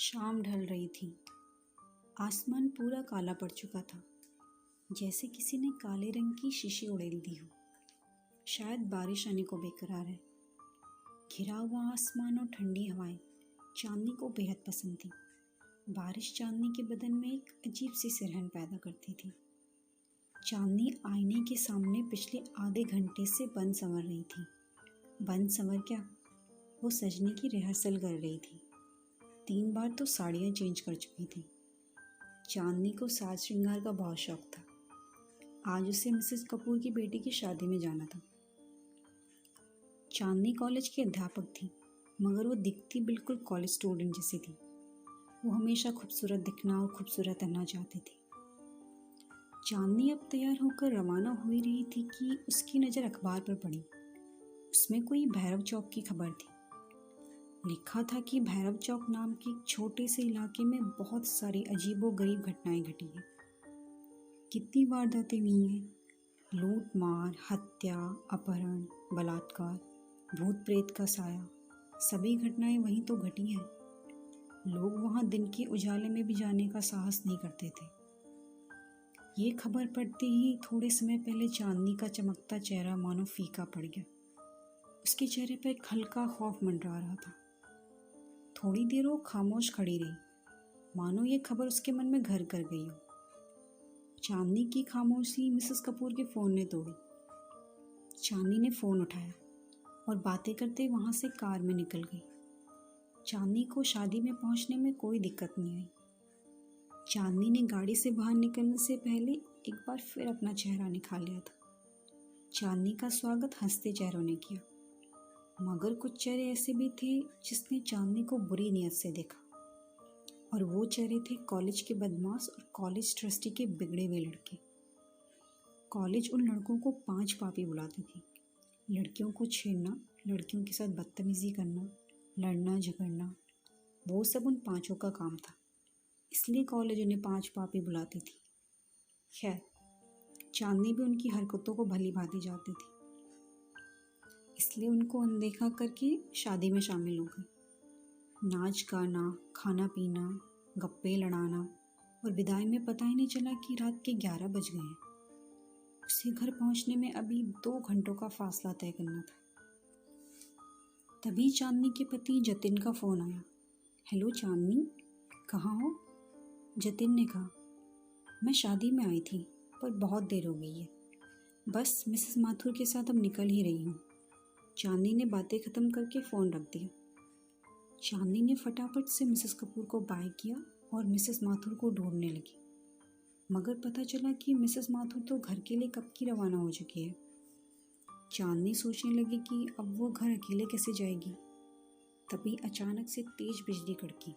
शाम ढल रही थी। आसमान पूरा काला पड़ चुका था, जैसे किसी ने काले रंग की शीशी उड़ेल दी हो। शायद बारिश आने को बेकरार है। घिरा हुआ आसमान और ठंडी हवाएं चांदनी को बेहद पसंद थी। बारिश चांदनी के बदन में एक अजीब सी सिरहन पैदा करती थी। चांदनी आईने के सामने पिछले आधे घंटे से बन संवर रही थी। बन संवर क्या, वो सजने की रिहर्सल कर रही थी। 3 बार तो साड़ियाँ चेंज कर चुकी थी। चांदनी को साज श्रृंगार का बहुत शौक था। आज उसे मिसेस कपूर की बेटी की शादी में जाना था। चांदनी कॉलेज की अध्यापक थी, मगर वो दिखती बिल्कुल कॉलेज स्टूडेंट जैसी थी। वो हमेशा खूबसूरत दिखना और खूबसूरत रहना चाहती थी। चांदनी अब तैयार होकर रवाना हो रही थी कि उसकी नज़र अखबार पर पड़ी। उसमें कोई भैरव चौक की खबर थी। लिखा था कि भैरव चौक नाम के एक छोटे से इलाके में बहुत सारी अजीबोगरीब घटनाएं घटी हैं। कितनी वारदातें हुई हैं, लूट मार, हत्या, अपहरण, बलात्कार, भूत प्रेत का साया, सभी घटनाएं वहीं तो घटी हैं। लोग वहां दिन के उजाले में भी जाने का साहस नहीं करते थे। ये खबर पढ़ते ही थोड़े समय पहले चांदनी का चमकता चेहरा मानो फीका पड़ गया। उसके चेहरे पर एक हल्का खौफ मंडरा रहा था। थोड़ी देर वो खामोश खड़ी रही, मानो ये खबर उसके मन में घर कर गई हो। चांदनी की खामोशी मिसेस कपूर के फ़ोन ने तोड़ी। चांदनी ने फ़ोन उठाया और बातें करते वहाँ से कार में निकल गई। चांदनी को शादी में पहुँचने में कोई दिक्कत नहीं आई। चांदनी ने गाड़ी से बाहर निकलने से पहले एक बार फिर अपना चेहरा निखार लिया था। चांदनी का स्वागत हंसते चेहरों ने किया, मगर कुछ चेहरे ऐसे भी थे जिसने चांदनी को बुरी नीयत से देखा, और वो चेहरे थे कॉलेज के बदमाश और कॉलेज ट्रस्टी के बिगड़े हुए लड़के। कॉलेज उन लड़कों को 5 पापी बुलाती थी। लड़कियों को छेड़ना, लड़कियों के साथ बदतमीजी करना, लड़ना झगड़ना, वो सब उन 5 का काम था। इसलिए कॉलेज उन्हें 5 पापी बुलाती थी। खैर, चांदनी भी उनकी हरकतों को भली भांति जानती थी, इसलिए उनको अनदेखा करके शादी में शामिल हो गई। नाच गाना, खाना पीना, गप्पे लड़ाना, और विदाई में पता ही नहीं चला कि रात के 11 बज गए हैं। उसे घर पहुंचने में अभी 2 घंटों का फासला तय करना था। तभी चांदनी के पति जतिन का फ़ोन आया। हेलो चांदनी, कहाँ हो? जतिन ने कहा, मैं शादी में आई थी, पर बहुत देर हो गई है। बस मिसेस माथुर के साथ अब निकल ही रही हूँ। चांदनी ने बातें ख़त्म करके फ़ोन रख दिया। चांदनी ने फटाफट से मिसेस कपूर को बाय किया और मिसेस माथुर को ढूंढने लगी, मगर पता चला कि मिसेस माथुर तो घर के लिए कब की रवाना हो चुकी है। चांदनी सोचने लगी कि अब वो घर अकेले कैसे जाएगी। तभी अचानक से तेज बिजली कड़की।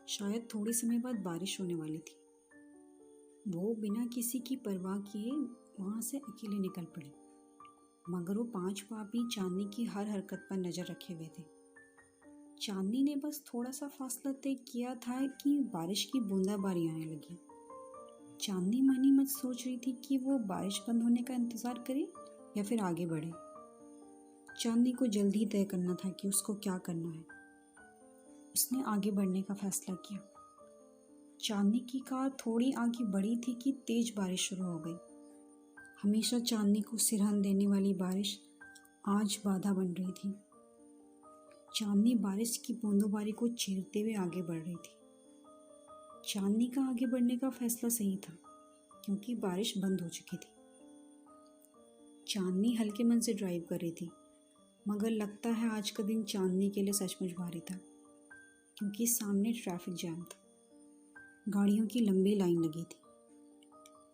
शायद थोड़े समय बाद बारिश होने वाली थी। वो बिना किसी की परवाह किए वहाँ से अकेले निकल पड़ी, मगर वो 5 पापी चांदनी की हर हरकत पर नज़र रखे हुए थे। चांदनी ने बस थोड़ा सा फासला तय किया था कि बारिश की बूंदाबांदी आने लगी। चांदनी मन ही मन सोच रही थी कि वो बारिश बंद होने का इंतज़ार करे या फिर आगे बढ़े। चांदनी को जल्दी ही तय करना था कि उसको क्या करना है। उसने आगे बढ़ने का फैसला किया। चांदनी की कार थोड़ी आगे बढ़ी थी कि तेज बारिश शुरू हो गई। हमेशा चांदनी को सिरहन देने वाली बारिश आज बाधा बन रही थी। चांदनी बारिश की बूंदोबारी को चीरते हुए आगे बढ़ रही थी। चांदनी का आगे बढ़ने का फैसला सही था, क्योंकि बारिश बंद हो चुकी थी। चांदनी हल्के मन से ड्राइव कर रही थी, मगर लगता है आज का दिन चांदनी के लिए सचमुच भारी था, क्योंकि सामने ट्रैफिक जैम था। गाड़ियों की लंबी लाइन लगी थी।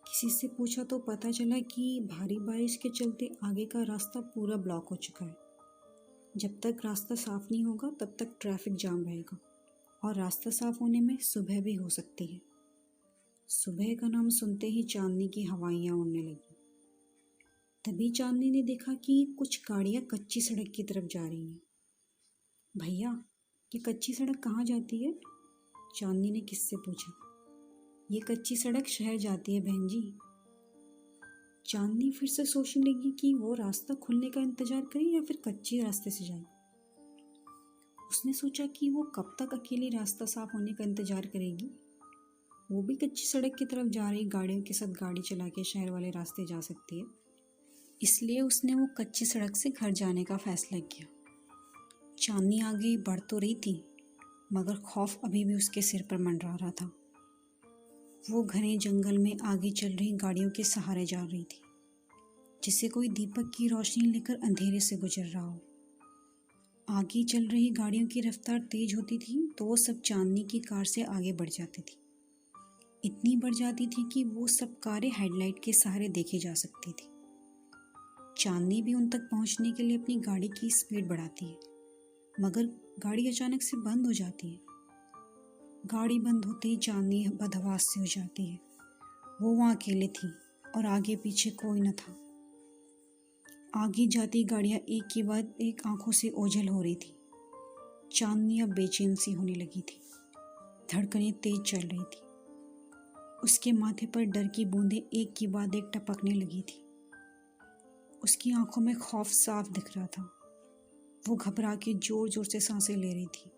किसी से पूछा तो पता चला कि भारी बारिश के चलते आगे का रास्ता पूरा ब्लॉक हो चुका है। जब तक रास्ता साफ नहीं होगा तब तक ट्रैफिक जाम रहेगा, और रास्ता साफ होने में सुबह भी हो सकती है। सुबह का नाम सुनते ही चांदनी की हवाइयाँ उड़ने लगी। तभी चांदनी ने देखा कि कुछ गाड़ियाँ कच्ची सड़क की तरफ जा रही हैं। भैया, ये कच्ची सड़क कहाँ जाती है? चांदनी ने किससे पूछा। ये कच्ची सड़क शहर जाती है बहन जी। चांदनी फिर से सोचने लगी कि वो रास्ता खुलने का इंतजार करे या फिर कच्चे रास्ते से जाए। उसने सोचा कि वो कब तक अकेली रास्ता साफ होने का इंतजार करेगी। वो भी कच्ची सड़क की तरफ जा रही गाड़ियों के साथ गाड़ी चला के शहर वाले रास्ते जा सकती है, इसलिए उसने वो कच्ची सड़क से घर जाने का फैसला किया। चांदनी आगे बढ़ तो रही थी, मगर खौफ अभी भी उसके सिर पर मंडरा रहा था। वो घने जंगल में आगे चल रही गाड़ियों के सहारे जा रही थी, जिसे कोई दीपक की रोशनी लेकर अंधेरे से गुजर रहा हो। आगे चल रही गाड़ियों की रफ्तार तेज होती थी तो वो सब चांदनी की कार से आगे बढ़ जाती थी। इतनी बढ़ जाती थी कि वो सब कारें हेडलाइट के सहारे देखी जा सकती थी। चांदनी भी उन तक पहुंचने के लिए अपनी गाड़ी की स्पीड बढ़ाती है, मगर गाड़ी अचानक से बंद हो जाती है। गाड़ी बंद होते ही चांदनी बदहवास से हो जाती है। वो वहाँ अकेले थी और आगे पीछे कोई न था। आगे जाती गाड़ियाँ एक के बाद एक आंखों से ओझल हो रही थी। चांदनी अब बेचैन सी होने लगी थी। धड़कनें तेज चल रही थी। उसके माथे पर डर की बूंदें एक के बाद एक टपकने लगी थी। उसकी आंखों में खौफ साफ दिख रहा था। वो घबरा के जोर जोर से सांसें ले रही थी।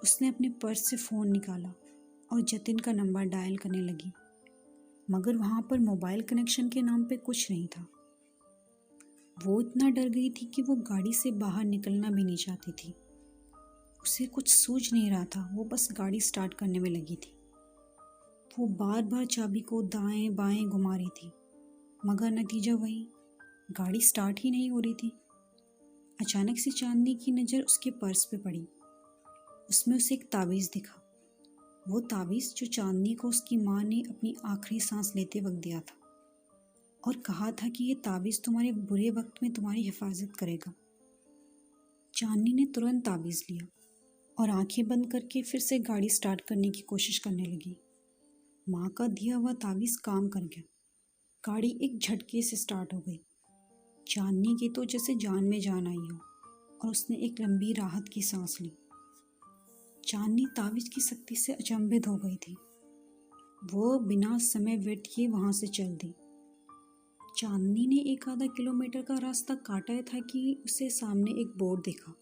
उसने अपने पर्स से फ़ोन निकाला और जतिन का नंबर डायल करने लगी, मगर वहाँ पर मोबाइल कनेक्शन के नाम पे कुछ नहीं था। वो इतना डर गई थी कि वो गाड़ी से बाहर निकलना भी नहीं चाहती थी। उसे कुछ सूझ नहीं रहा था। वो बस गाड़ी स्टार्ट करने में लगी थी। वो बार बार चाबी को दाएं बाएं घुमा रही थी, मगर नतीजा वही, गाड़ी स्टार्ट ही नहीं हो रही थी। अचानक से चांदनी की नज़र उसके पर्स पे पड़ी। उसमें उसे एक ताबीज़ दिखा। वो ताबीज़ जो चांदनी को उसकी माँ ने अपनी आखिरी सांस लेते वक्त दिया था और कहा था कि ये ताबीज़ तुम्हारे बुरे वक्त में तुम्हारी हिफाजत करेगा। चांदनी ने तुरंत ताबीज़ लिया और आंखें बंद करके फिर से गाड़ी स्टार्ट करने की कोशिश करने लगी। माँ का दिया हुआ ताबीज़ काम कर गया। गाड़ी एक झटके से स्टार्ट हो गई। चांदनी की तो जैसे जान में जान आई हो और उसने एक लंबी राहत की सांस ली। चांदनी ताबीज़ की शक्ति से अचंभित हो गई थी। वो बिना समय व्यर्थ किए वहाँ से चल दी। चांदनी ने एक आधा किलोमीटर का रास्ता काटा था कि उसे सामने एक बोर्ड दिखा।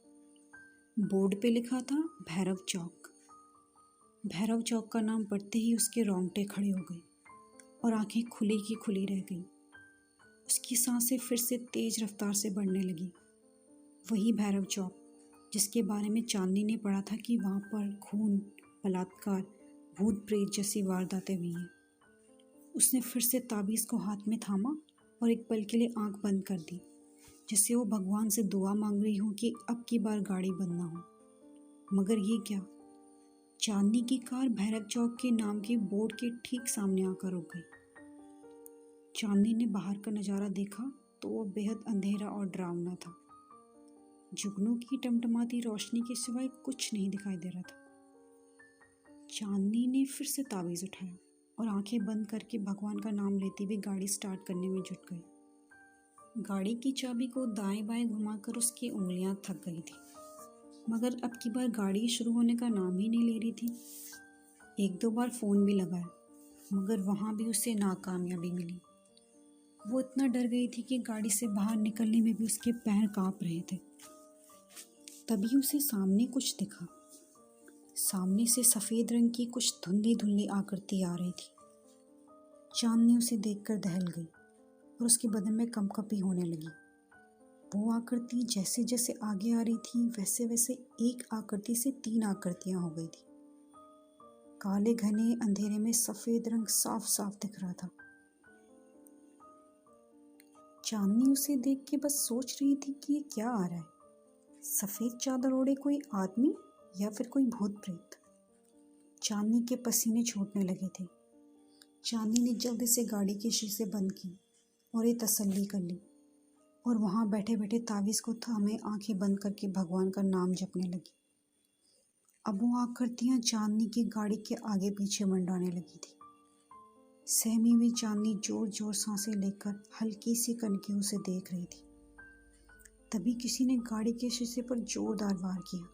बोर्ड पे लिखा था भैरव चौक। भैरव चौक का नाम पढ़ते ही उसके रोंगटे खड़े हो गए और आंखें खुली की खुली रह गई। उसकी सांसें फिर से तेज रफ्तार से बढ़ने लगी। वही भैरव चौक जिसके बारे में चांदनी ने पढ़ा था कि वहाँ पर खून, बलात्कार, भूत प्रेत जैसी वारदातें हुई हैं। उसने फिर से ताबीज़ को हाथ में थामा और एक पल के लिए आंख बंद कर दी, जिससे वो भगवान से दुआ मांग रही हो कि अब की बार गाड़ी बंद ना हो। मगर ये क्या, चांदनी की कार भैरव चौक के नाम के बोर्ड के ठीक सामने आकर रुक गई। चांदनी ने बाहर का नज़ारा देखा तो वो बेहद अंधेरा और डरावना था। जुगनू की टमटमाती रोशनी के सिवाय कुछ नहीं दिखाई दे रहा था। चांदनी ने फिर से ताबीज़ उठाया और आंखें बंद करके भगवान का नाम लेते हुए गाड़ी स्टार्ट करने में जुट गई। गाड़ी की चाबी को दाएं बाएं घुमाकर उसकी उंगलियां थक गई थी, मगर अब की बार गाड़ी शुरू होने का नाम ही नहीं ले रही थी। एक दो बार फ़ोन भी लगाया, मगर वहाँ भी उसे नाकामयाबी मिली। वो इतना डर गई थी कि गाड़ी से बाहर निकलने में भी उसके पैर कांप रहे थे। तभी उसे सामने कुछ दिखा। सामने से सफ़ेद रंग की कुछ धुंधली धुंधली आकृति आ रही थी। चांदनी उसे देखकर दहल गई और उसके बदन में कंपकपी होने लगी। वो आकृति जैसे जैसे आगे आ रही थी वैसे वैसे एक आकृति से 3 आकृतियां हो गई थी। काले घने अंधेरे में सफ़ेद रंग साफ साफ दिख रहा था। चांदनी उसे देख के बस सोच रही थी कि ये क्या आ रहा है। सफ़ेद चादर ओढ़े कोई आदमी या फिर कोई भूत प्रेत। चांदनी के पसीने छूटने लगे थे। चांदनी ने जल्दी से गाड़ी के शीशे बंद की और ये तसल्ली कर ली और वहाँ बैठे बैठे ताबीज़ को थामे आंखें बंद करके भगवान का नाम जपने लगी। अब वो आकृतियाँ चांदनी की गाड़ी के आगे पीछे मंडराने लगी थी। सहमी हुई चांदनी जोर जोर सांसें लेकर हल्की सी कनखियों से देख रही थी। तभी किसी ने गाड़ी के शीशे पर जोरदार वार किया।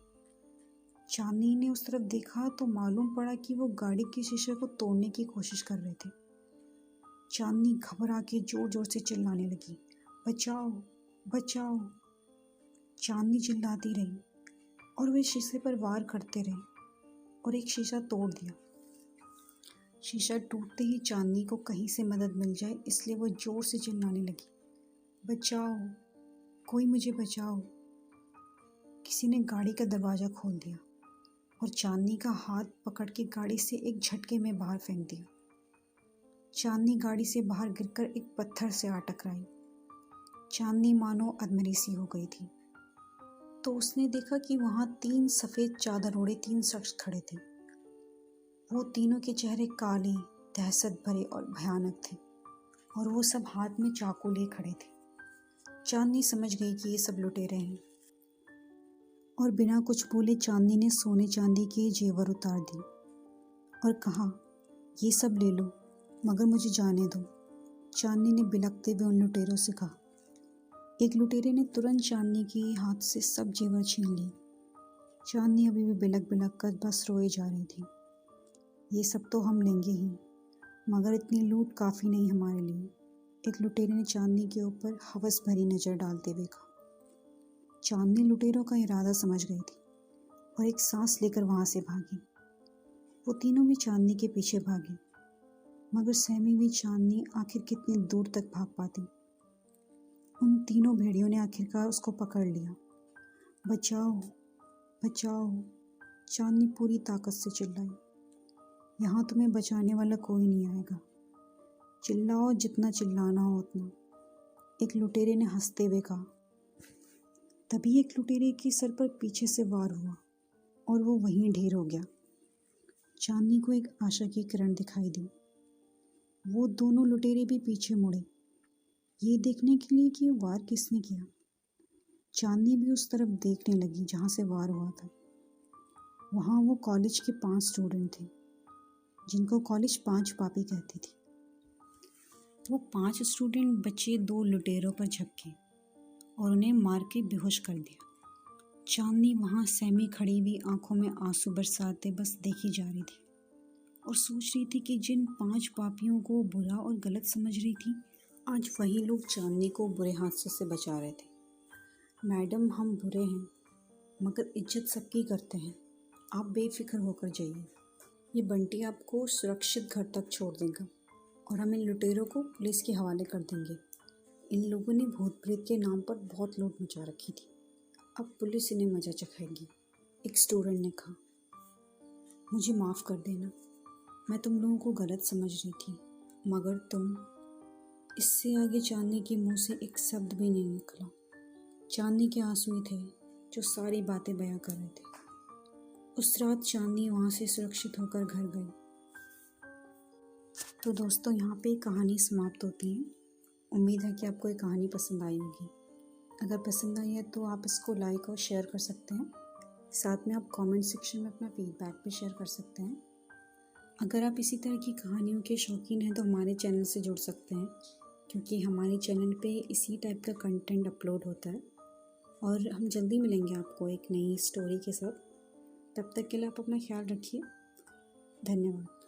चांदनी ने उस तरफ देखा तो मालूम पड़ा कि वो गाड़ी के शीशे को तोड़ने की कोशिश कर रहे थे। चांदनी घबरा के जोर जोर से चिल्लाने लगी, बचाओ बचाओ। चांदनी चिल्लाती रही, और वे शीशे पर वार करते रहे और एक शीशा तोड़ दिया। शीशा टूटते ही चांदनी को कहीं से मदद मिल जाए इसलिए वो जोर से चिल्लाने लगी, बचाओ, कोई मुझे बचाओ। किसी ने गाड़ी का दरवाज़ा खोल दिया और चांदनी का हाथ पकड़ के गाड़ी से एक झटके में बाहर फेंक दिया। चांदनी गाड़ी से बाहर गिरकर एक पत्थर से आ टकराई। चांदनी मानो अधमरी सी हो गई थी। तो उसने देखा कि वहाँ 3 सफ़ेद चादर ओढ़े 3 शख्स खड़े थे। वो तीनों के चेहरे काले, दहशत भरे और भयानक थे और वो सब हाथ में चाकू लिए खड़े थे। चांदनी समझ गई कि ये सब लुटेरे हैं और बिना कुछ बोले चांदनी ने सोने चांदी के जेवर उतार दिए और कहा, ये सब ले लो मगर मुझे जाने दो। चांदनी ने बिलखते हुए उन लुटेरों से कहा। एक लुटेरे ने तुरंत चांदनी के हाथ से सब जेवर छीन लिए। चांदनी अभी भी बिलख बिलख कर बस रोए जा रही थी। ये सब तो हम लेंगे ही, मगर इतनी लूट काफ़ी नहीं हमारे लिए, एक लुटेरे ने चांदनी के ऊपर हवस भरी नज़र डालते हुए कहा। चांदनी लुटेरों का इरादा समझ गई थी और एक सांस लेकर वहाँ से भागी। वो तीनों भी चांदनी के पीछे भागे, मगर सहमी हुई चांदनी आखिर कितनी दूर तक भाग पाती। उन तीनों भेड़ियों ने आखिरकार उसको पकड़ लिया। बचाओ, बचाओ, चांदनी पूरी ताकत से चिल्लाई। यहाँ तुम्हें बचाने वाला कोई नहीं आएगा, चिल्लाओ जितना चिल्लाना हो उतना, एक लुटेरे ने हंसते हुए कहा। तभी एक लुटेरे के सर पर पीछे से वार हुआ और वो वहीं ढेर हो गया। चांदनी को एक आशा की किरण दिखाई दी। वो दोनों लुटेरे भी पीछे मुड़े, ये देखने के लिए कि वार किसने किया। चांदनी भी उस तरफ देखने लगी जहाँ से वार हुआ था। वहाँ वो कॉलेज के 5 स्टूडेंट थे जिनको कॉलेज 5 पापी कहती थी। वो 5 स्टूडेंट बच्चे 2 लुटेरों पर झपके और उन्हें मार के बेहोश कर दिया। चांदनी वहाँ सहमी खड़ी हुई आंखों में आंसू बरसाते बस देखी जा रही थी और सोच रही थी कि जिन 5 पापियों को बुरा और गलत समझ रही थी, आज वही लोग चांदनी को बुरे हादसे से बचा रहे थे। मैडम, हम बुरे हैं मगर इज्जत सबकी करते हैं, आप बेफिक्र होकर जाइए, ये बंटी आपको सुरक्षित घर तक छोड़ देगा और हम इन लुटेरों को पुलिस के हवाले कर देंगे। इन लोगों ने भूत प्रेत के नाम पर बहुत लूट मचा रखी थी, अब पुलिस इन्हें मजा चखाएगी। एक स्टूडेंट ने कहा, मुझे माफ़ कर देना, मैं तुम लोगों को गलत समझ रही थी, मगर तुम। इससे आगे चांदनी के मुंह से एक शब्द भी नहीं निकला। चांदनी के आंसू ही थे जो सारी बातें बयां कर रहे थे। उस रात चांदनी वहाँ से सुरक्षित होकर घर गई। तो दोस्तों, यहाँ पे कहानी समाप्त होती है। उम्मीद है कि आपको ये कहानी पसंद आई होगी। अगर पसंद आई है तो आप इसको लाइक और शेयर कर सकते हैं। साथ में आप कमेंट सेक्शन में अपना फीडबैक भी शेयर कर सकते हैं। अगर आप इसी तरह की कहानियों के शौकीन हैं तो हमारे चैनल से जुड़ सकते हैं, क्योंकि हमारे चैनल पे इसी टाइप का कंटेंट अपलोड होता है। और हम जल्दी मिलेंगे आपको एक नई स्टोरी के साथ। तब तक के लिए आप अपना ख्याल रखिए। धन्यवाद।